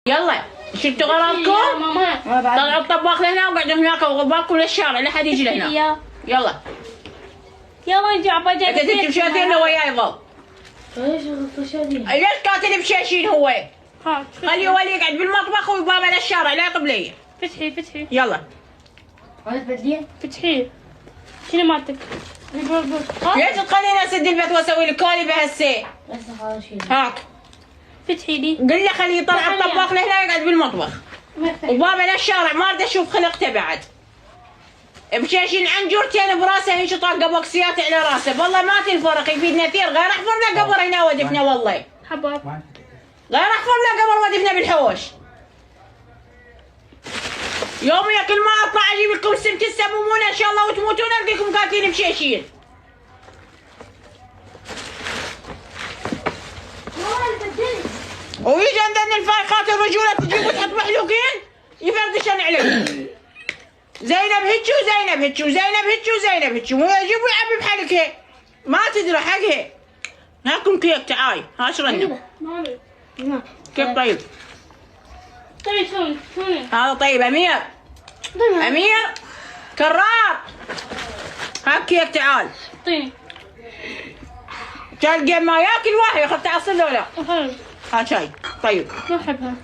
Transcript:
يلا شلتوا غراضكم؟ طلعوا الطباخ لهنا وقعدوا هناك وغباكم للشارع لا حد يجي لهنا. يلا يلا جعبة انت تمشيتين له وياي ظل. ليش قاتل بشاشين هو؟ خليه هو اللي يقعد بالمطبخ وبابا للشارع لا قبليه. فتحي يلا فتحي شنو مالتك؟ ليش تخليني اسد البيت واسوي لك كولي بهالسي؟ هاك فتحي لي قل له خليه يطلع الطباخ لهنا يقعد بالمطبخ وبابا للشارع ما اريد اشوف خلقته بعد. بشاشين عنجرتين براسه هيك طاقه بوكسيات على راسه والله ما تنفرق يفيدنا كثير غير احفر له قبر هنا ودفنه والله حباب غير احفر له قبر ودفنه بالحوش. يوميا كل ما اطلع اجيب لكم السم تسممون ان شاء الله وتموتون القيكم قاتلين بشاشين. ويجي عندنا الفايقات الرجوله تجيب وتحط محلوقين يفردشن عليكم. زينب هيك وزينب هيك وزينب هيك وزينب هيك ويجيب ويعبي بحلقها ما تدري حقها. هاكم كيك تعاي ها شرنا كيف طيب؟ طيب شلون هذا طيب امير امير كرار هاك كيك تعال طيب تلقى ما ياكل واحد خذ تعصب له ولا حلو ها شاي طيب ما احبها